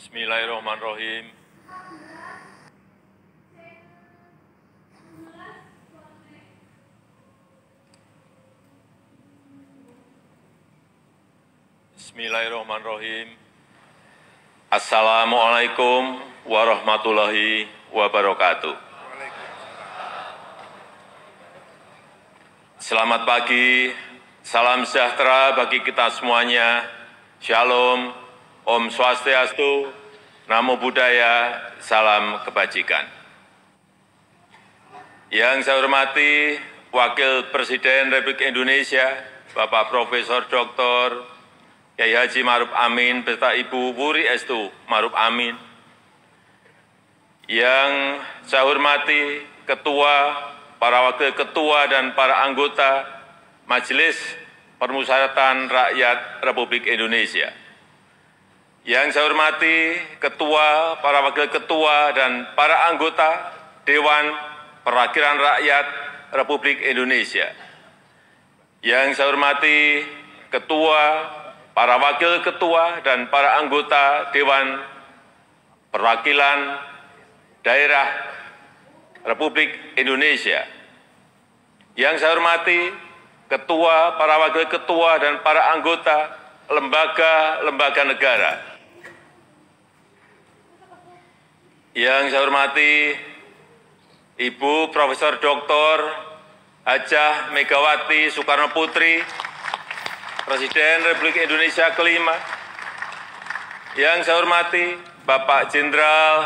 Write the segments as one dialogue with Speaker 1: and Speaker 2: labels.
Speaker 1: Bismillahirrahmanirrahim. Bismillahirrahmanirrahim. Assalamualaikum warahmatullahi wabarakatuh. Selamat pagi, salam sejahtera bagi kita semuanya. Shalom, Om Swastiastu, Namo Buddhaya, salam kebajikan. Yang saya hormati Wakil Presiden Republik Indonesia, Bapak Profesor Dr. Kyai Haji Ma'ruf Amin beserta Ibu Wuri Estu Ma'ruf Amin. Yang saya hormati Ketua, para Wakil Ketua dan para anggota Majelis Permusyawaratan Rakyat Republik Indonesia. Yang saya hormati Ketua, para Wakil Ketua, dan para anggota Dewan Perwakilan Rakyat Republik Indonesia. Yang saya hormati Ketua, para Wakil Ketua, dan para anggota Dewan Perwakilan Daerah Republik Indonesia. Yang saya hormati Ketua, para Wakil Ketua, dan para anggota lembaga-lembaga negara. Yang saya hormati Ibu Profesor Dr. Hajah Megawati Soekarno Putri, Presiden Republik Indonesia kelima. Yang saya hormati Bapak Jenderal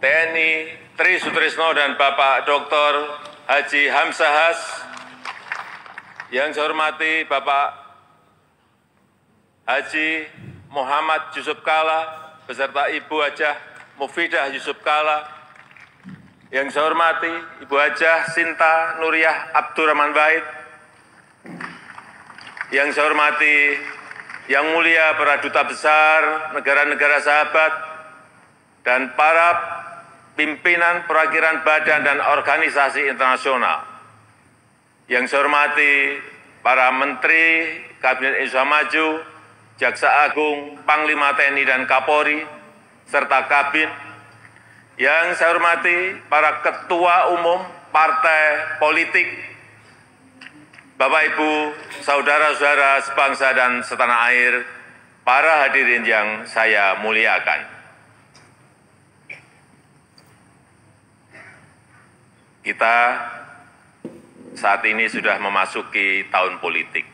Speaker 1: TNI Tri Sutrisno dan Bapak Dr. Haji Hamzahas. Yang saya hormati Bapak Haji Muhammad Yusuf Kalla beserta Ibu Hajah Mufidah Yusuf Kalla. Yang saya hormati Ibu Hajah Sinta Nuriyah Abdurrahman Wahid. Yang saya hormati Yang Mulia para Duta Besar negara-negara sahabat dan para pimpinan perwakilan badan dan organisasi internasional. Yang saya hormati para Menteri Kabinet Indonesia Maju, Jaksa Agung, Panglima TNI dan Kapolri, serta Kabin. Yang saya hormati para Ketua Umum Partai Politik, Bapak Ibu, Saudara-saudara sebangsa dan setanah air, para hadirin yang saya muliakan. Kita saat ini sudah memasuki tahun politik.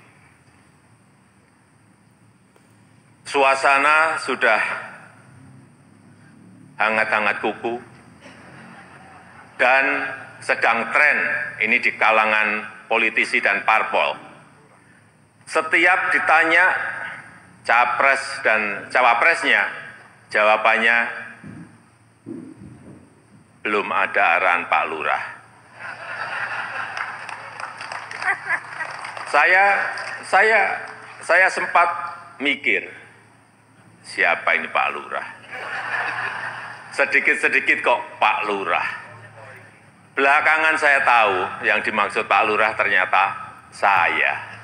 Speaker 1: Suasana sudah hangat-hangat kuku dan sedang tren ini di kalangan politisi dan parpol. Setiap ditanya capres dan cawapresnya, jawabannya belum ada arahan Pak Lurah. Saya sempat mikir, siapa ini Pak Lurah? Sedikit-sedikit kok Pak Lurah. Belakangan saya tahu yang dimaksud Pak Lurah ternyata saya.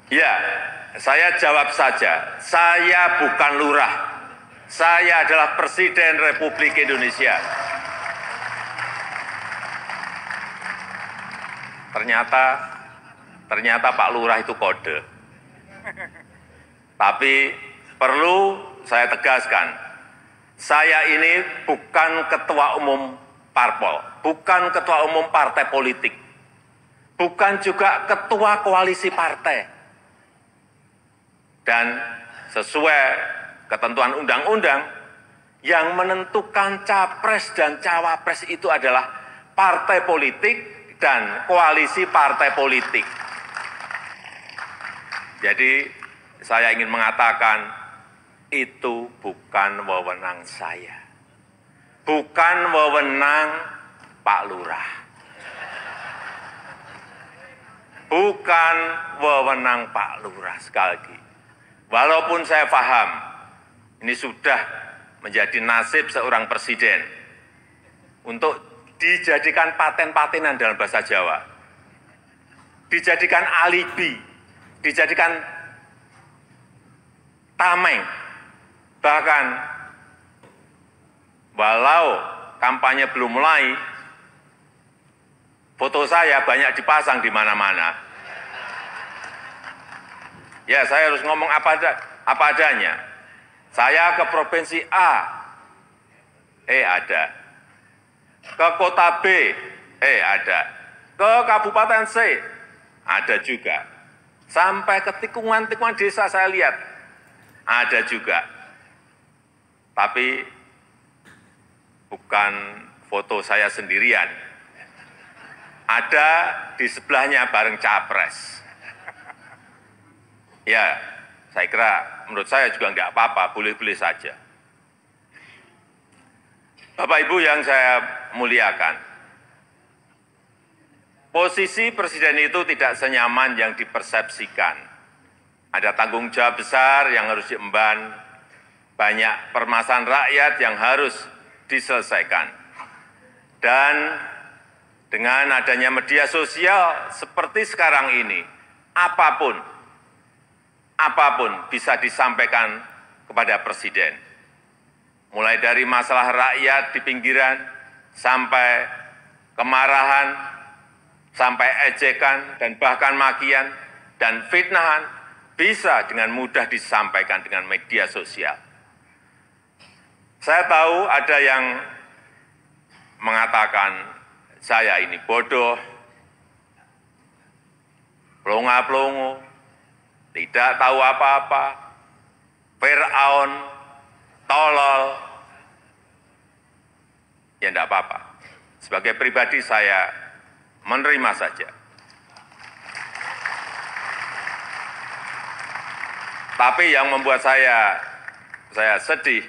Speaker 1: Ya, saya jawab saja, saya bukan lurah. Saya adalah Presiden Republik Indonesia. Ternyata Pak Lurah itu kode. Tapi perlu saya tegaskan, saya ini bukan ketua umum parpol, bukan ketua umum partai politik, bukan juga ketua koalisi partai. Dan sesuai ketentuan undang-undang, yang menentukan capres dan cawapres itu adalah partai politik dan koalisi partai politik. Jadi saya ingin mengatakan, itu bukan wewenang saya, bukan wewenang Pak Lurah, bukan wewenang Pak Lurah. Sekali lagi, walaupun saya paham ini sudah menjadi nasib seorang presiden untuk dijadikan paten-patenan dalam bahasa Jawa, dijadikan alibi, dijadikan tameng. Bahkan walau kampanye belum mulai, foto saya banyak dipasang di mana-mana. Ya, saya harus ngomong apa adanya. Saya ke provinsi A, ada. Ke kota B, ada. Ke kabupaten C, ada juga. Sampai ke tikungan-tikungan desa saya lihat, ada juga. Tapi bukan foto saya sendirian. Ada di sebelahnya bareng capres. Ya, saya kira menurut saya juga enggak apa-apa, boleh-boleh saja. Bapak Ibu yang saya muliakan, posisi presiden itu tidak senyaman yang dipersepsikan. Ada tanggung jawab besar yang harus diemban, banyak permasalahan rakyat yang harus diselesaikan. Dan dengan adanya media sosial seperti sekarang ini, apapun bisa disampaikan kepada presiden. Mulai dari masalah rakyat di pinggiran, sampai kemarahan, sampai ejekan, dan bahkan makian, dan fitnahan, bisa dengan mudah disampaikan dengan media sosial. Saya tahu ada yang mengatakan saya ini bodoh, pelongo-pelongo, tidak tahu apa-apa, Fir'aun, tolol. Ya enggak apa-apa. Sebagai pribadi saya menerima saja. Tapi yang membuat saya sedih,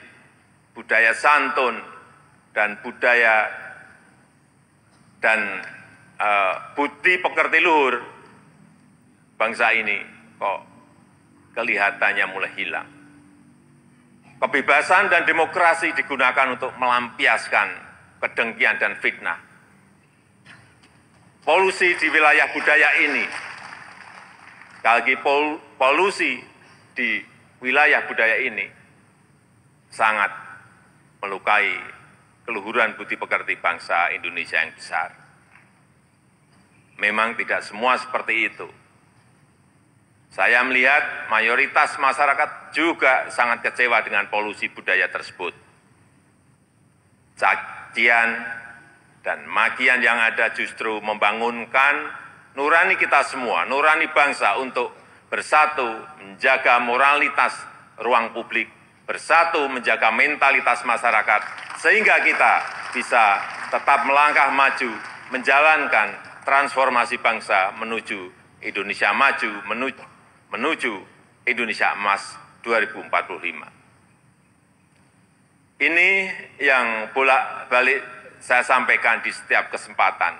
Speaker 1: budaya santun dan budaya dan budi pekerti luhur bangsa ini kok kelihatannya mulai hilang. Kebebasan dan demokrasi digunakan untuk melampiaskan kedengkian dan fitnah. Polusi di wilayah budaya ini, sekali lagi polusi di wilayah budaya ini sangat melukai keluhuran budi pekerti bangsa Indonesia yang besar. Memang tidak semua seperti itu. Saya melihat mayoritas masyarakat juga sangat kecewa dengan polusi budaya tersebut. Cacian dan makian yang ada justru membangunkan nurani kita semua, nurani bangsa untuk bersatu menjaga moralitas ruang publik, bersatu menjaga mentalitas masyarakat, sehingga kita bisa tetap melangkah maju, menjalankan transformasi bangsa menuju Indonesia maju, menuju Indonesia emas 2045. Ini yang bolak-balik saya sampaikan di setiap kesempatan,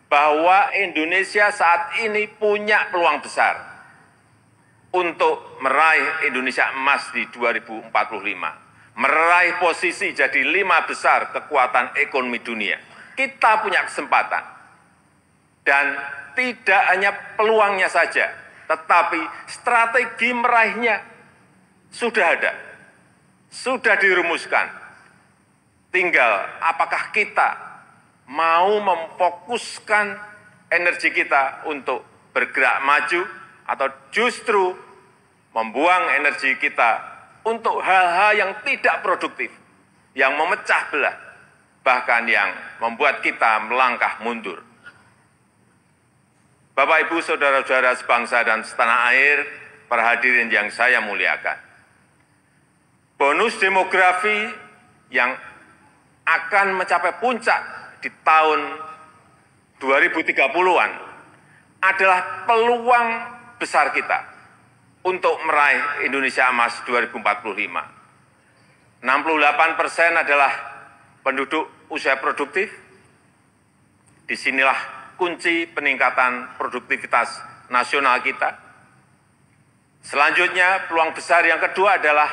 Speaker 1: bahwa Indonesia saat ini punya peluang besar untuk meraih Indonesia emas di 2045, meraih posisi jadi 5 besar kekuatan ekonomi dunia. Kita punya kesempatan, dan tidak hanya peluangnya saja, tetapi strategi meraihnya sudah ada, sudah dirumuskan. Tinggal apakah kita mau memfokuskan energi kita untuk bergerak maju, atau justru membuang energi kita untuk hal-hal yang tidak produktif, yang memecah belah, bahkan yang membuat kita melangkah mundur. Bapak, Ibu, saudara-saudara sebangsa dan setanah air, para hadirin yang saya muliakan. Bonus demografi yang akan mencapai puncak di tahun 2030-an adalah peluang besar kita untuk meraih Indonesia emas 2045. 68% adalah penduduk usia produktif. Disinilah kunci peningkatan produktivitas nasional kita. Selanjutnya, peluang besar yang kedua adalah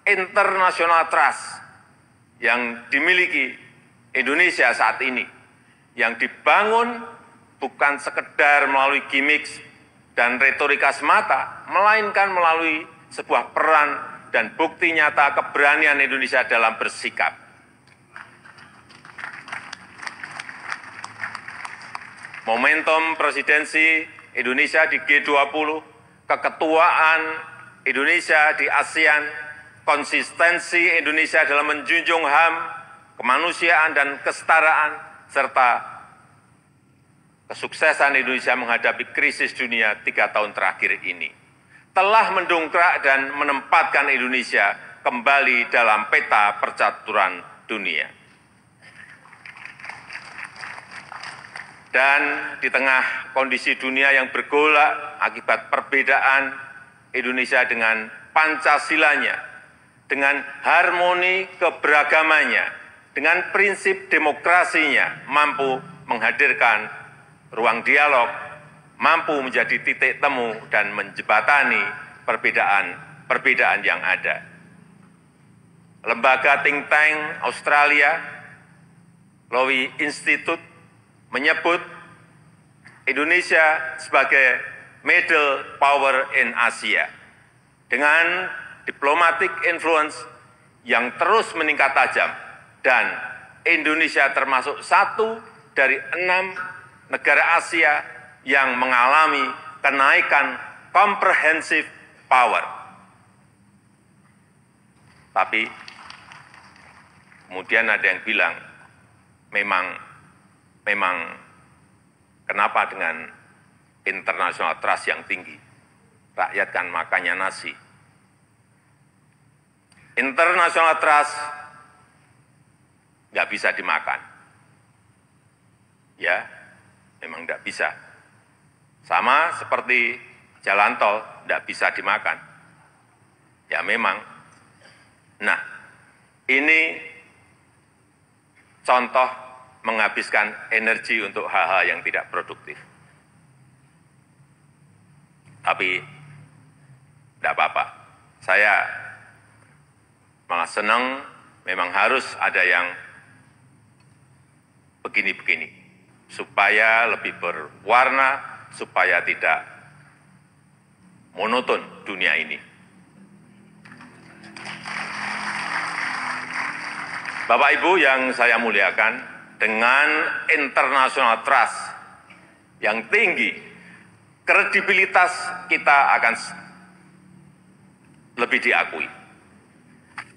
Speaker 1: international trust yang dimiliki Indonesia saat ini, yang dibangun bukan sekedar melalui gimmick dan retorika semata, melainkan melalui sebuah peran dan bukti nyata keberanian Indonesia dalam bersikap. Momentum presidensi Indonesia di G20, keketuaan Indonesia di ASEAN, konsistensi Indonesia dalam menjunjung HAM, kemanusiaan dan kesetaraan, serta kesuksesan Indonesia menghadapi krisis dunia 3 tahun terakhir ini telah mendongkrak dan menempatkan Indonesia kembali dalam peta percaturan dunia. Dan di tengah kondisi dunia yang bergolak akibat perbedaan, Indonesia dengan Pancasilanya, dengan harmoni keberagamannya, dengan prinsip demokrasinya, mampu menghadirkan ruang dialog, mampu menjadi titik temu dan menjembatani perbedaan yang ada. Lembaga think tank Australia, Lowy Institute, menyebut Indonesia sebagai middle power in Asia dengan diplomatic influence yang terus meningkat tajam, dan Indonesia termasuk satu dari 6 negara Asia yang mengalami kenaikan comprehensive power. Tapi kemudian ada yang bilang, memang kenapa dengan international trust yang tinggi, rakyat kan makannya nasi. International trust nggak bisa dimakan. Ya, memang nggak bisa. Sama seperti jalan tol, nggak bisa dimakan. Ya memang. Nah, ini contoh menghabiskan energi untuk hal-hal yang tidak produktif. Tapi tidak apa-apa. Saya malah senang, memang harus ada yang begini-begini, supaya lebih berwarna, supaya tidak monoton dunia ini. Bapak Ibu yang saya muliakan, dengan international trust yang tinggi, kredibilitas kita akan lebih diakui.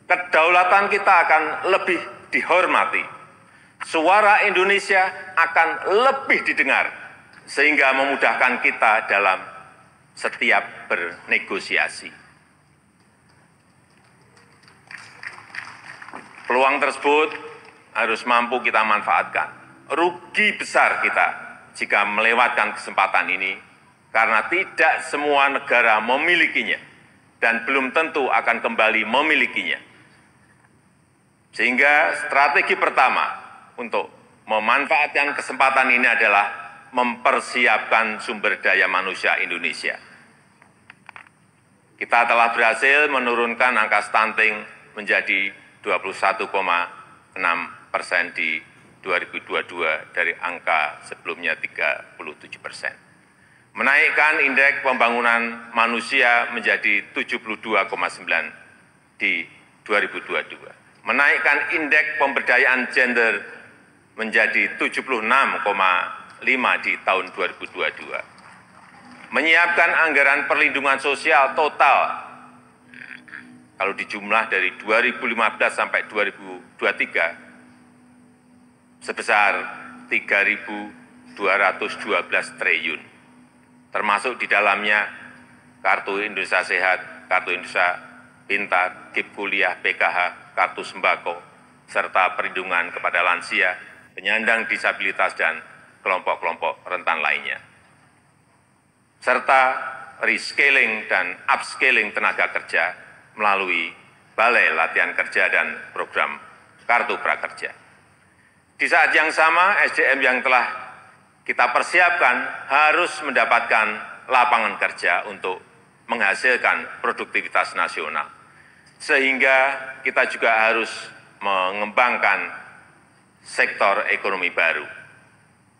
Speaker 1: Kedaulatan kita akan lebih dihormati. Suara Indonesia akan lebih didengar, sehingga memudahkan kita dalam setiap bernegosiasi. Peluang tersebut harus mampu kita manfaatkan. Rugi besar kita jika melewatkan kesempatan ini, karena tidak semua negara memilikinya dan belum tentu akan kembali memilikinya. Sehingga strategi pertama untuk memanfaatkan kesempatan ini adalah mempersiapkan sumber daya manusia Indonesia. Kita telah berhasil menurunkan angka stunting menjadi 21,6% di 2022 dari angka sebelumnya 37%. Menaikkan indeks pembangunan manusia menjadi 72,9 di 2022. Menaikkan indeks pemberdayaan gender menjadi 76,5 di tahun 2022. Menyiapkan anggaran perlindungan sosial total kalau dijumlah dari 2015 sampai 2023 sebesar 3.212 triliun, termasuk di dalamnya Kartu Indonesia Sehat, Kartu Indonesia Pintar, KIP Kuliah, PKH, Kartu Sembako, serta perlindungan kepada lansia, penyandang disabilitas, dan kelompok-kelompok rentan lainnya, serta reskilling dan upskilling tenaga kerja melalui Balai Latihan Kerja dan program Kartu Prakerja. Di saat yang sama, SDM yang telah kita persiapkan harus mendapatkan lapangan kerja untuk menghasilkan produktivitas nasional. Sehingga kita juga harus mengembangkan sektor ekonomi baru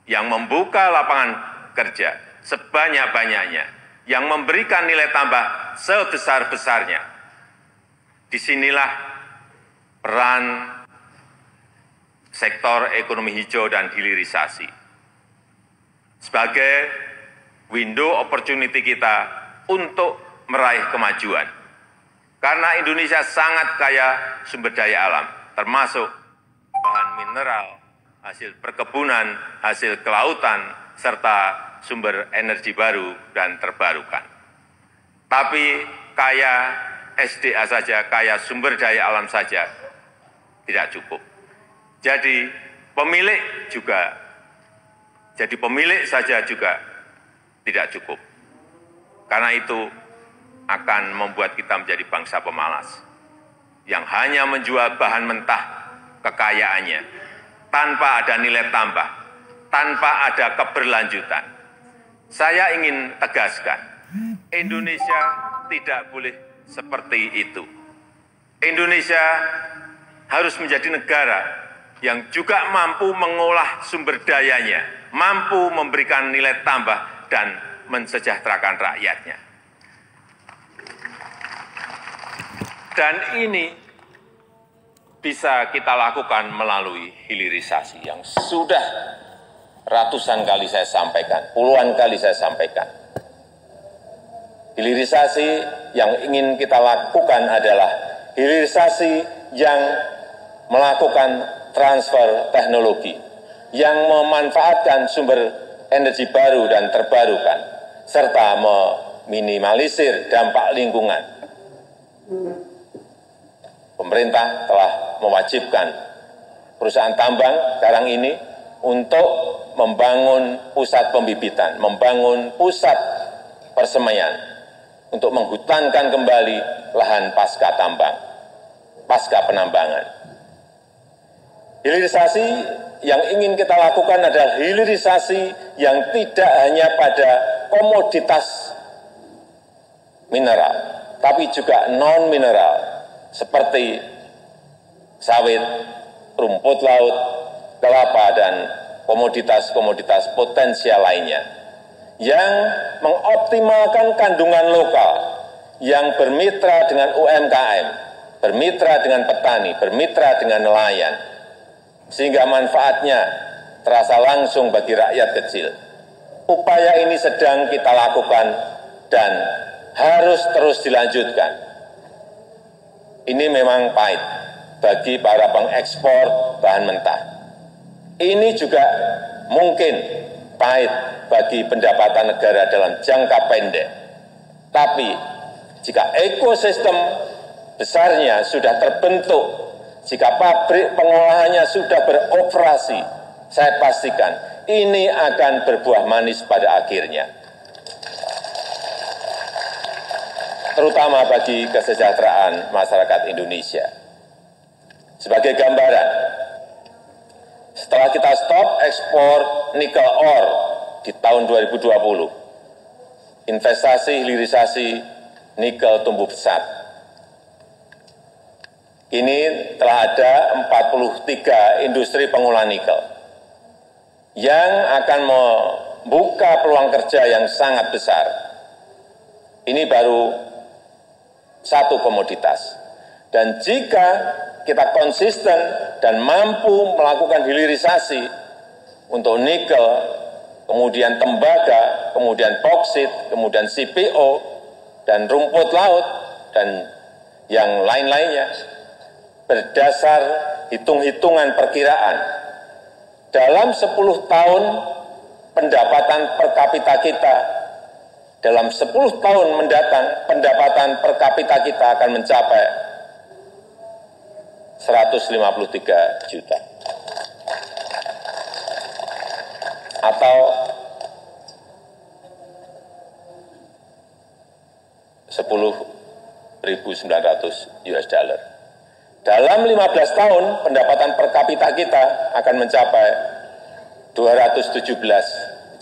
Speaker 1: yang membuka lapangan kerja sebanyak-banyaknya, yang memberikan nilai tambah sebesar-besarnya Disinilah peran sektor ekonomi hijau dan hilirisasi sebagai window opportunity kita untuk meraih kemajuan. Karena Indonesia sangat kaya sumber daya alam, termasuk bahan mineral, hasil perkebunan, hasil kelautan, serta sumber energi baru dan terbarukan. Tapi kaya SDA saja, kaya sumber daya alam saja tidak cukup. Jadi pemilik saja juga tidak cukup. Karena itu akan membuat kita menjadi bangsa pemalas yang hanya menjual bahan mentah kekayaannya tanpa ada nilai tambah, tanpa ada keberlanjutan. Saya ingin tegaskan, Indonesia tidak boleh seperti itu. Indonesia harus menjadi negara yang juga mampu mengolah sumber dayanya, mampu memberikan nilai tambah dan mensejahterakan rakyatnya. Dan ini bisa kita lakukan melalui hilirisasi yang sudah ratusan kali saya sampaikan, puluhan kali saya sampaikan. Hilirisasi yang ingin kita lakukan adalah hilirisasi yang melakukan transfer teknologi, yang memanfaatkan sumber energi baru dan terbarukan, serta meminimalisir dampak lingkungan. Pemerintah telah mewajibkan perusahaan tambang sekarang ini untuk membangun pusat pembibitan, membangun pusat persemaian, untuk menghutankan kembali lahan pasca tambang, pasca penambangan. Hilirisasi yang ingin kita lakukan adalah hilirisasi yang tidak hanya pada komoditas mineral, tapi juga non-mineral, seperti sawit, rumput laut, kelapa, dan komoditas-komoditas potensial lainnya, yang mengoptimalkan kandungan lokal, yang bermitra dengan UMKM, bermitra dengan petani, bermitra dengan nelayan, sehingga manfaatnya terasa langsung bagi rakyat kecil. Upaya ini sedang kita lakukan dan harus terus dilanjutkan. Ini memang pahit bagi para pengekspor bahan mentah. Ini juga mungkin pahit bagi pendapatan negara dalam jangka pendek. Tapi jika ekosistem besarnya sudah terbentuk, jika pabrik pengolahannya sudah beroperasi, saya pastikan ini akan berbuah manis pada akhirnya. Terutama bagi kesejahteraan masyarakat Indonesia. Sebagai gambaran, setelah kita stop ekspor nikel ore di tahun 2020, investasi hilirisasi nikel tumbuh pesat. Kini telah ada 43 industri pengolahan nikel yang akan membuka peluang kerja yang sangat besar. Ini baru satu komoditas. Dan jika kita konsisten dan mampu melakukan hilirisasi untuk nikel, kemudian tembaga, kemudian boksit, kemudian CPO, dan rumput laut, dan yang lain-lainnya, berdasar hitung-hitungan perkiraan, dalam 10 tahun pendapatan per kapita kita, dalam 10 tahun mendatang, pendapatan per kapita kita akan mencapai 153 juta. Atau 10.900 US dollar. Dalam 15 tahun, pendapatan per kapita kita akan mencapai 217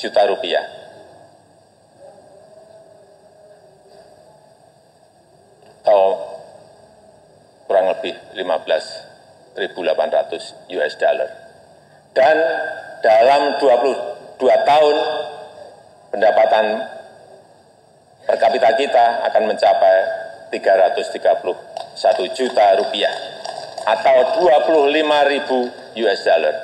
Speaker 1: juta rupiah. Atau kurang lebih 15.800 US dollar. Dan dalam 22 tahun, pendapatan per kapita kita akan mencapai
Speaker 2: 331 juta rupiah atau 25.000 US dollar.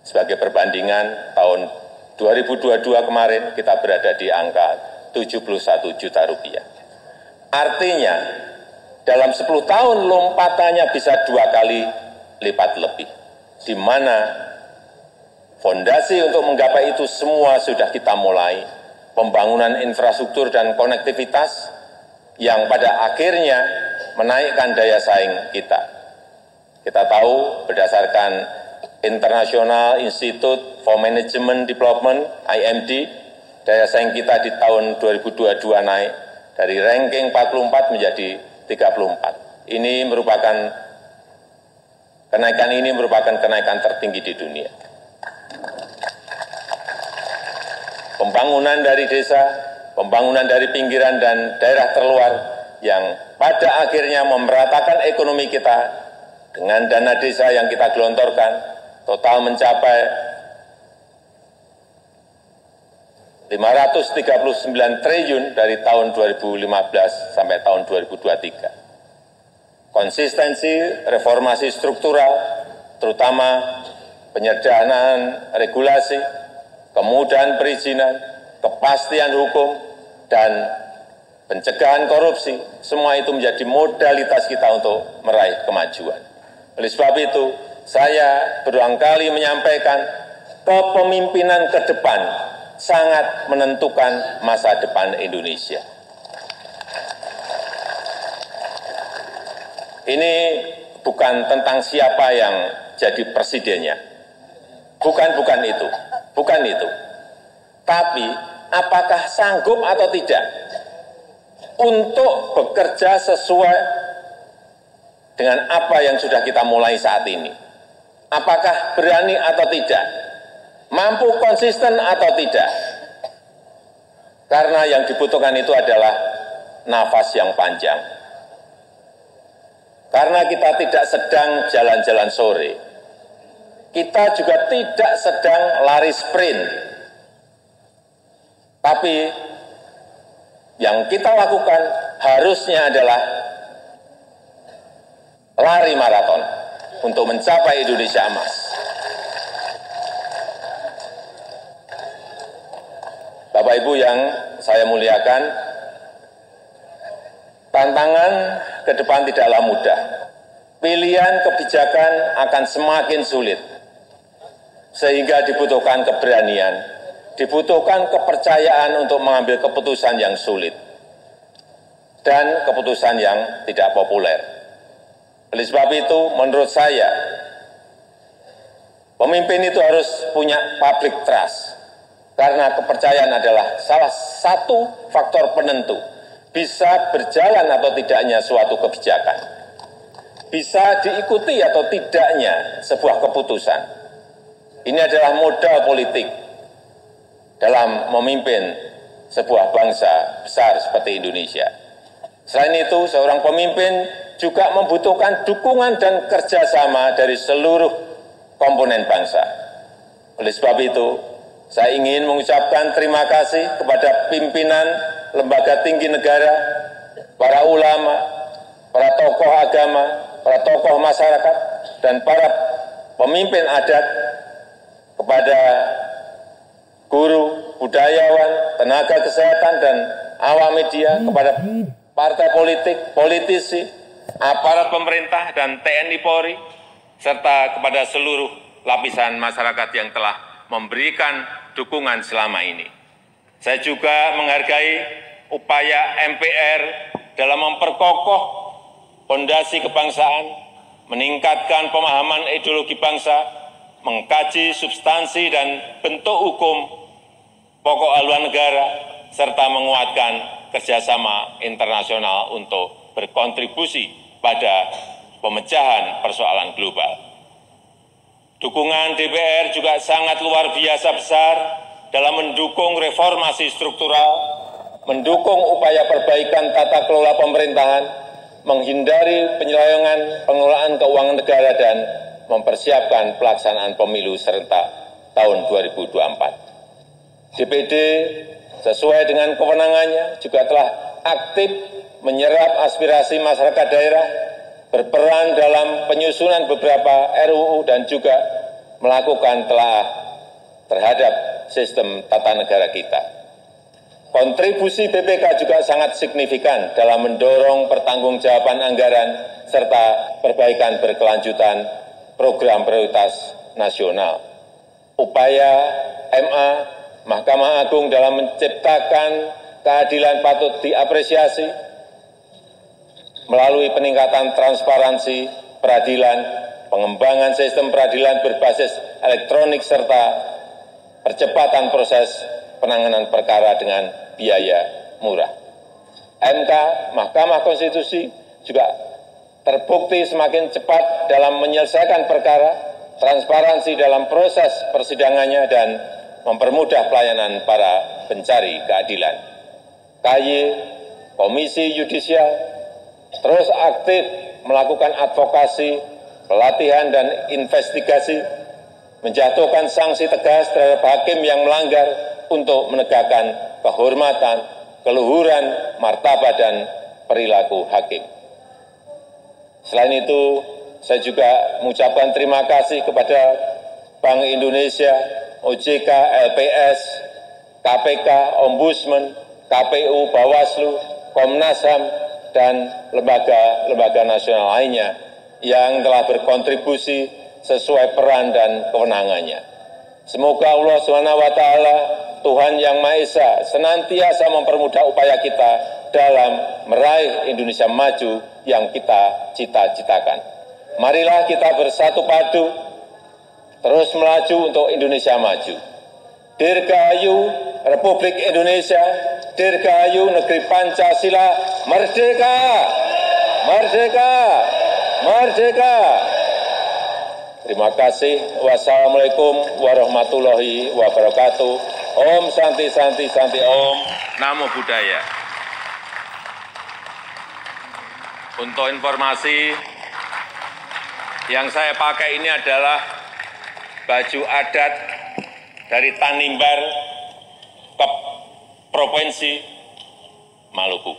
Speaker 2: Sebagai perbandingan, tahun 2022 kemarin kita berada di angka 71 juta rupiah. Artinya, dalam 10 tahun lompatannya bisa 2 kali lipat lebih, di mana fondasi untuk menggapai itu semua sudah kita mulai. Pembangunan infrastruktur dan konektivitas yang pada akhirnya menaikkan daya saing kita. Kita tahu berdasarkan International Institute for Management Development, IMD, daya saing kita di tahun 2022 naik dari ranking 44 menjadi 34. Kenaikan ini merupakan kenaikan tertinggi di dunia. Pembangunan dari desa, pembangunan dari pinggiran dan daerah terluar yang pada akhirnya memeratakan ekonomi kita dengan dana desa yang kita gelontorkan total mencapai 539 triliun dari tahun 2015 sampai tahun 2023. Konsistensi reformasi struktural, terutama penyederhanaan regulasi, kemudahan perizinan, kepastian hukum, dan pencegahan korupsi, semua itu menjadi modalitas kita untuk meraih kemajuan. Oleh sebab itu, saya berulang kali menyampaikan kepemimpinan ke depan sangat menentukan masa depan Indonesia. Ini bukan tentang siapa yang jadi presidennya. Bukan itu. Tapi apakah sanggup atau tidak untuk bekerja sesuai dengan apa yang sudah kita mulai saat ini. Apakah berani atau tidak? Mampu konsisten atau tidak? Karena yang dibutuhkan itu adalah nafas yang panjang. Karena kita tidak sedang jalan-jalan sore. Kita juga tidak sedang lari sprint. Tapi yang kita lakukan harusnya adalah lari maraton untuk mencapai Indonesia emas. Bapak Ibu yang saya muliakan, tantangan ke depan tidaklah mudah. Pilihan kebijakan akan semakin sulit, sehingga dibutuhkan keberanian, dibutuhkan kepercayaan untuk mengambil keputusan yang sulit dan keputusan yang tidak populer. Oleh sebab itu, menurut saya, pemimpin itu harus punya public trust, karena kepercayaan adalah salah satu faktor penentu bisa berjalan atau tidaknya suatu kebijakan, bisa diikuti atau tidaknya sebuah keputusan. Ini adalah modal politik dalam memimpin sebuah bangsa besar seperti Indonesia. Selain itu, seorang pemimpin juga membutuhkan dukungan dan kerjasama dari seluruh komponen bangsa. Oleh sebab itu, saya ingin mengucapkan terima kasih kepada pimpinan lembaga tinggi negara, para ulama, para tokoh agama, para tokoh masyarakat, dan para pemimpin adat, kepada guru, budayawan, tenaga kesehatan, dan awam media, kepada partai politik, politisi, aparat pemerintah, dan TNI Polri, serta kepada seluruh lapisan masyarakat yang telah memberikan dukungan selama ini. Saya juga menghargai upaya MPR dalam memperkokoh fondasi kebangsaan, meningkatkan pemahaman ideologi bangsa, mengkaji substansi dan bentuk hukum pokok haluan negara, serta menguatkan kerjasama internasional untuk berkontribusi pada pemecahan persoalan global. Dukungan DPR juga sangat luar biasa besar dalam mendukung reformasi struktural, mendukung upaya perbaikan tata kelola pemerintahan, menghindari penyelewengan pengelolaan keuangan negara, dan mempersiapkan pelaksanaan pemilu serentak tahun 2024. DPD sesuai dengan kewenangannya juga telah aktif menyerap aspirasi masyarakat daerah, berperan dalam penyusunan beberapa RUU dan juga melakukan telaah terhadap sistem tata negara kita. Kontribusi BPK juga sangat signifikan dalam mendorong pertanggungjawaban anggaran serta perbaikan berkelanjutan program prioritas nasional. Upaya MA, Mahkamah Agung dalam menciptakan keadilan patut diapresiasi melalui peningkatan transparansi peradilan, pengembangan sistem peradilan berbasis elektronik, serta percepatan proses penanganan perkara dengan biaya murah. MK, Mahkamah Konstitusi juga terbukti semakin cepat dalam menyelesaikan perkara, transparansi dalam proses persidangannya, dan mempermudah pelayanan para pencari keadilan. KY, Komisi Yudisial, terus aktif melakukan advokasi, pelatihan, dan investigasi, menjatuhkan sanksi tegas terhadap hakim yang melanggar untuk menegakkan kehormatan, keluhuran, martabat, dan perilaku hakim. Selain itu, saya juga mengucapkan terima kasih kepada Bank Indonesia, OJK, LPS, KPK, Ombudsman, KPU, Bawaslu, Komnas HAM, dan lembaga-lembaga nasional lainnya yang telah berkontribusi sesuai peran dan kewenangannya. Semoga Allah SWT, Tuhan Yang Maha Esa, senantiasa mempermudah upaya kita dalam meraih Indonesia maju yang kita cita-citakan. Marilah kita bersatu padu, terus melaju untuk Indonesia maju. Dirgahayu Republik Indonesia, Dirgahayu Negeri Pancasila, merdeka! Merdeka! Merdeka! Terima kasih. Wassalamualaikum warahmatullahi wabarakatuh. Om Santi Santi Santi Om.
Speaker 1: Namo Buddhaya. Untuk informasi, yang saya pakai ini adalah baju adat dari Tanimbar ke Provinsi Maluku.